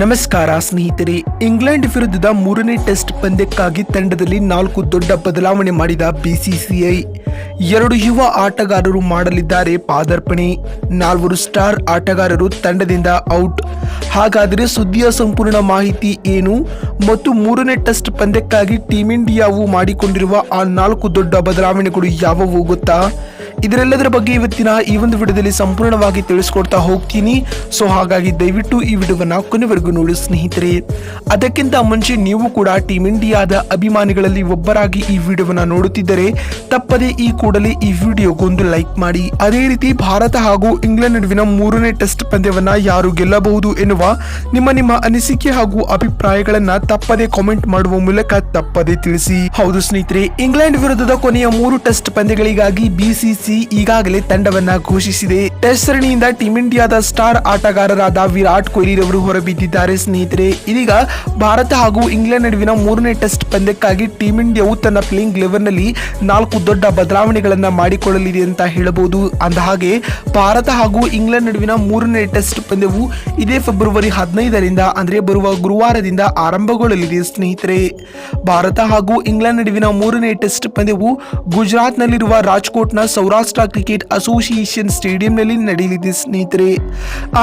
ನಮಸ್ಕಾರ ಸ್ನೇಹಿತರೆ. ಇಂಗ್ಲೆಂಡ್ ವಿರುದ್ಧದ ಮೂರನೇ ಟೆಸ್ಟ್ ಪಂದ್ಯಕ್ಕಾಗಿ ತಂಡದಲ್ಲಿ 4 ದೊಡ್ಡ ಬದಲಾವಣೆ ಮಾಡಿದ ಬಿಸಿಸಿಐ. 2 ಯುವ ಆಟಗಾರರು ಮಾಡಲಿದ್ದಾರೆ ಪಾದಾರ್ಪಣೆ. 4 ಸ್ಟಾರ್ ಆಟಗಾರರು ತಂಡದಿಂದ ಔಟ್. ಹಾಗಾದರೆ ಸುದ್ದಿಯ ಸಂಪೂರ್ಣ ಮಾಹಿತಿ ಏನು ಮತ್ತು ಮೂರನೇ ಟೆಸ್ಟ್ ಪಂದ್ಯಕ್ಕಾಗಿ ಟೀಮ್ ಇಂಡಿಯಾವು ಮಾಡಿಕೊಂಡಿರುವ ಆ 4 ದೊಡ್ಡ ಬದಲಾವಣೆಗಳು ಯಾವುವು ಗೊತ್ತಾ? ಇದರೆಲ್ಲದರ ಬಗ್ಗೆ ಇವತ್ತಿನ ಈ ಒಂದು ವಿಡಿಯೋದಲ್ಲಿ ಸಂಪೂರ್ಣವಾಗಿ ತಿಳಿಸ್ಕೊಡ್ತಾ ಹೋಗ್ತೀನಿ. ಸೊ ಹಾಗಾಗಿ ದಯವಿಟ್ಟು ಈ ವಿಡಿಯೋವನ್ನ ಕೊನೆವರೆಗೂ ನೋಡಿ ಸ್ನೇಹಿತರೆ. ಅದಕ್ಕಿಂತ ಮುಂಚೆ ನೀವು ಕೂಡ ಟೀಮ್ ಇಂಡಿಯಾದ ಅಭಿಮಾನಿಗಳಲ್ಲಿ ಒಬ್ಬರಾಗಿ ಈ ವಿಡಿಯೋವನ್ನ ನೋಡುತ್ತಿದ್ದರೆ ತಪ್ಪದೆ ಈ ಕೂಡಲೇ ಈ ವಿಡಿಯೋಗೊಂದು ಲೈಕ್ ಮಾಡಿ. ಅದೇ ರೀತಿ ಭಾರತ ಹಾಗೂ ಇಂಗ್ಲೆಂಡ್ ನಡುವಿನ ಮೂರನೇ ಟೆಸ್ಟ್ ಪಂದ್ಯವನ್ನ ಯಾರು ಗೆಲ್ಲಬಹುದು ಎನ್ನುವ ನಿಮ್ಮ ಅನಿಸಿಕೆ ಹಾಗೂ ಅಭಿಪ್ರಾಯಗಳನ್ನ ತಪ್ಪದೆ ಕಾಮೆಂಟ್ ಮಾಡುವ ಮೂಲಕ ತಪ್ಪದೆ ತಿಳಿಸಿ. ಹೌದು ಸ್ನೇಹಿತರೆ, ಇಂಗ್ಲೆಂಡ್ ವಿರುದ್ಧದ ಕೊನೆಯ 3 ಟೆಸ್ಟ್ ಪಂದ್ಯಗಳಿಗಾಗಿ ಬಿಸಿಸಿ ಈಗಾಗಲೇ ತಂಡವನ್ನ ಘೋಷಿಸಿದೆ. ಟೆಸ್ಟ್ ಸರಣಿಯಿಂದ ಟೀಮ್ ಇಂಡಿಯಾದ ಸ್ಟಾರ್ ಆಟಗಾರರಾದ ವಿರಾಟ್ ಕೊಹ್ಲಿ ರವರು ಹೊರಬಿದ್ದಿದ್ದಾರೆ ಸ್ನೇಹಿತರೆ. ಇದೀಗ ಭಾರತ ಹಾಗೂ ಇಂಗ್ಲೆಂಡ್ ನಡುವಿನ ಮೂರನೇ ಟೆಸ್ಟ್ ಪಂದ್ಯಕ್ಕಾಗಿ ಟೀಮ್ ಇಂಡಿಯಾವು ತನ್ನ ಪ್ಲೇಯಿಂಗ್ 11 ನಲ್ಲಿ 4 ದೊಡ್ಡ ಬದಲಾವಣೆಗಳನ್ನ ಮಾಡಿಕೊಳ್ಳಲಿದೆ ಅಂತ ಹೇಳಬಹುದು. ಅಂದಹಾಗೆ ಭಾರತ ಹಾಗೂ ಇಂಗ್ಲೆಂಡ್ ನಡುವಿನ ಮೂರನೇ ಟೆಸ್ಟ್ ಪಂದ್ಯವು ಇದೇ ಫೆಬ್ರವರಿ 15ರಿಂದ ಅಂದ್ರೆ ಬರುವ ಗುರುವಾರದಿಂದ ಆರಂಭಗೊಳ್ಳಲಿದೆ ಸ್ನೇಹಿತರೆ. ಭಾರತ ಹಾಗೂ ಇಂಗ್ಲೆಂಡ್ ನಡುವಿನ ಮೂರನೇ ಟೆಸ್ಟ್ ಪಂದ್ಯವು ಗುಜರಾತ್ನಲ್ಲಿರುವ ರಾಜ್ಕೋಟ್ನ ಸೌರಾಷ್ಟ್ರ ಕ್ರಿಕೆಟ್ ಅಸೋಸಿಯೇಷನ್ ಸ್ಟೇಡಿಯಂನಲ್ಲಿ ನಡೆಯಲಿದೆ ಸ್ನೇಹಿತರೆ.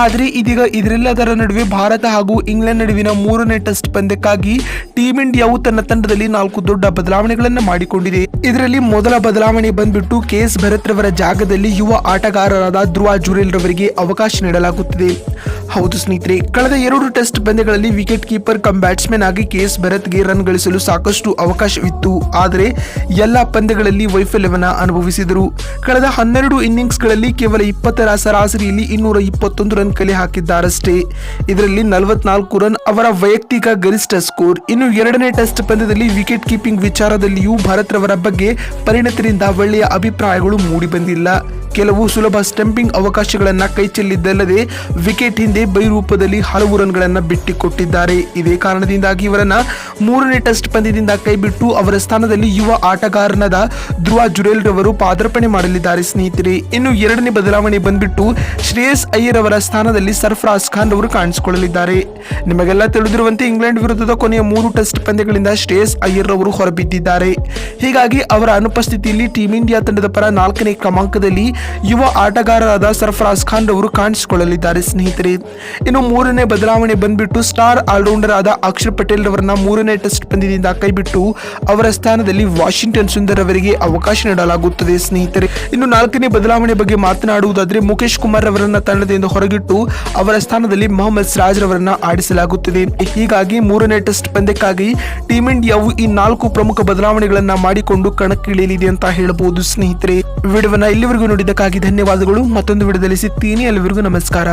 ಆದರೆ ಇದೀಗ ಇದರೆಲ್ಲದರ ನಡುವೆ ಭಾರತ ಹಾಗೂ ಇಂಗ್ಲೆಂಡ್ ನಡುವಿನ ಮೂರನೇ ಟೆಸ್ಟ್ ಪಂದ್ಯಕ್ಕಾಗಿ ಟೀಮ್ ಇಂಡಿಯಾವು ತನ್ನ ತಂಡದಲ್ಲಿ 4 ದೊಡ್ಡ ಬದಲಾವಣೆಗಳನ್ನು ಮಾಡಿಕೊಂಡಿದೆ. ಇದರಲ್ಲಿ ಮೊದಲ ಬದಲಾವಣೆ ಬಂದ್ಬಿಟ್ಟು KS ಭರತ್ ರವರ ಜಾಗದಲ್ಲಿ ಯುವ ಆಟಗಾರರಾದ ಧ್ರುವ ಜುರೇಲ್ ರವರಿಗೆ ಅವಕಾಶ ನೀಡಲಾಗುತ್ತದೆ. ಹೌದು ಸ್ನೇಹಿತರೆ, ಕಳೆದ 2 ಟೆಸ್ಟ್ ಪಂದ್ಯಗಳಲ್ಲಿ ವಿಕೆಟ್ ಕೀಪರ್ ಕಮ್ ಬ್ಯಾಟ್ಸ್ಮನ್ ಆಗಿ KS ಭರತ್ಗೆ ರನ್ ಗಳಿಸಲು ಸಾಕಷ್ಟು ಅವಕಾಶವಿತ್ತು. ಆದರೆ ಎಲ್ಲ ಪಂದ್ಯಗಳಲ್ಲಿ ವೈಫಲ್ಯವನ್ನ ಅನುಭವಿಸಿದರು. ಕಳೆದ 12 ಇನ್ನಿಂಗ್ಸ್ಗಳಲ್ಲಿ ಕೇವಲ 20ರ ಸರಾಸರಿಯಲ್ಲಿ 221 ರನ್ ಕಲೆ ಹಾಕಿದ್ದಾರಷ್ಟೇ. ಇದರಲ್ಲಿ 44 ರನ್ ಅವರ ವೈಯಕ್ತಿಕ ಗರಿಷ್ಠ ಸ್ಕೋರ್. ಇನ್ನು 2ನೇ ಟೆಸ್ಟ್ ಪಂದ್ಯದಲ್ಲಿ ವಿಕೆಟ್ ಕೀಪಿಂಗ್ ವಿಚಾರದಲ್ಲಿಯೂ ಭರತ್ ರವರ ಬಗ್ಗೆ ಪರಿಣತರಿಂದ ಒಳ್ಳೆಯ ಅಭಿಪ್ರಾಯಗಳು ಮೂಡಿ ಬಂದಿಲ್ಲ. ಕೆಲವು ಸುಲಭ ಸ್ಟಂಪಿಂಗ್ ಅವಕಾಶಗಳನ್ನ ಕೈಚೆಲ್ಲಿದ್ದಲ್ಲದೆ ವಿಕೆಟ್ ಹಿಂದೆ ಬೈ ರೂಪದಲ್ಲಿ ಹಲವು ರನ್ಗಳನ್ನ ಬಿಟ್ಟಿಕೊಟ್ಟಿದ್ದಾರೆ. ಇದೇ ಕಾರಣದಿಂದಾಗಿ ಇವರನ್ನ ಮೂರನೇ ಟೆಸ್ಟ್ ಪಂದ್ಯದಿಂದ ಕೈಬಿಟ್ಟು ಅವರ ಸ್ಥಾನದಲ್ಲಿ ಯುವ ಆಟಗಾರನಾದ ಧ್ರುವ ಜುರೇಲ್ ರವರು ಪಾದಾರ್ಪಣೆ ಮಾಡಲಿದ್ದಾರೆ ಸ್ನೇಹಿತರೆ. ಇನ್ನು 2ನೇ ಬದಲಾವಣೆ ಬಂದ್ಬಿಟ್ಟು ಶ್ರೇಯಸ್ ಅಯ್ಯರ್ ಅವರ ಸ್ಥಾನದಲ್ಲಿ ಸರ್ಫರಾಜ್ ಖಾನ್ ಅವರು ಕಾಣಿಸಿಕೊಳ್ಳಲಿದ್ದಾರೆ. ನಿಮಗೆಲ್ಲ ತಿಳಿದಿರುವಂತೆ ಇಂಗ್ಲೆಂಡ್ ವಿರುದ್ಧದ ಕೊನೆಯ 3 ಟೆಸ್ಟ್ ಪಂದ್ಯಗಳಿಂದ ಶ್ರೇಯಸ್ ಅಯ್ಯರ್ ಅವರು ಹೊರಬಿದ್ದಿದ್ದಾರೆ. ಹೀಗಾಗಿ ಅವರ ಅನುಪಸ್ಥಿತಿಯಲ್ಲಿ ಟೀಮ್ ಇಂಡಿಯಾ ತಂಡದ ಪರ 4ನೇ ಕ್ರಮಾಂಕದಲ್ಲಿ ಯುವ ಆಟಗಾರರಾದ ಸರ್ಫರಾಜ್ ಖಾನ್ ಅವರು ಕಾಣಿಸಿಕೊಳ್ಳಲಿದ್ದಾರೆ ಸ್ನೇಹಿತರೆ. ಇನ್ನು 3ನೇ ಬದಲಾವಣೆ ಬಂದ್ಬಿಟ್ಟು ಸ್ಟಾರ್ ಆಲ್ರೌಂಡರ್ ಆದ ಅಕ್ಷರ್ ಪಟೇಲ್ ರವರನ್ನ 3ನೇ ಟೆಸ್ಟ್ ಪಂದ್ಯದಿಂದ ಕೈಬಿಟ್ಟು ಅವರ ಸ್ಥಾನದಲ್ಲಿ ವಾಷಿಂಗ್ಟನ್ ಸುಂದರ್ ಅವರಿಗೆ ಅವಕಾಶ ನೀಡಲಾಗುತ್ತದೆ ಸ್ನೇಹಿತರೆ. ಇನ್ನು 4ನೇ ಬದಲಾವಣೆ ಬಗ್ಗೆ ಮಾತನಾಡುವುದಾದ್ರೆ ಮುಖೇಶ್ ಕುಮಾರ್ ಅವರನ್ನ ತಂಡದಿಂದ ಹೊರಗಿಟ್ಟು ಅವರ ಸ್ಥಾನದಲ್ಲಿ ಮೊಹಮ್ಮದ್ ಸಿರಾಜ್ ರವರನ್ನ ಆಡಿಸಲಾಗುತ್ತದೆ. ಹೀಗಾಗಿ 3ನೇ ಟೆಸ್ಟ್ ಪಂದ್ಯಕ್ಕಾಗಿ ಟೀಮ್ ಇಂಡಿಯಾವು ಈ 4 ಪ್ರಮುಖ ಬದಲಾವಣೆಗಳನ್ನ ಮಾಡಿಕೊಂಡು ಕಣಕ್ಕಿಳಿಯಲಿದೆ ಅಂತ ಹೇಳಬಹುದು ಸ್ನೇಹಿತರೆ. ವಿಡಿಯೋವನ್ನ ಇಲ್ಲಿವರೆಗೂ ನೋಡಿದ್ದಕ್ಕಾಗಿ ಧನ್ಯವಾದಗಳು. ಮತ್ತೊಂದು ವಿಡಿಯೋದಲ್ಲಿ ಸಿಗ್ತೀನಿ. ಅಲ್ಲಿವರೆಗೂ ನಮಸ್ಕಾರ.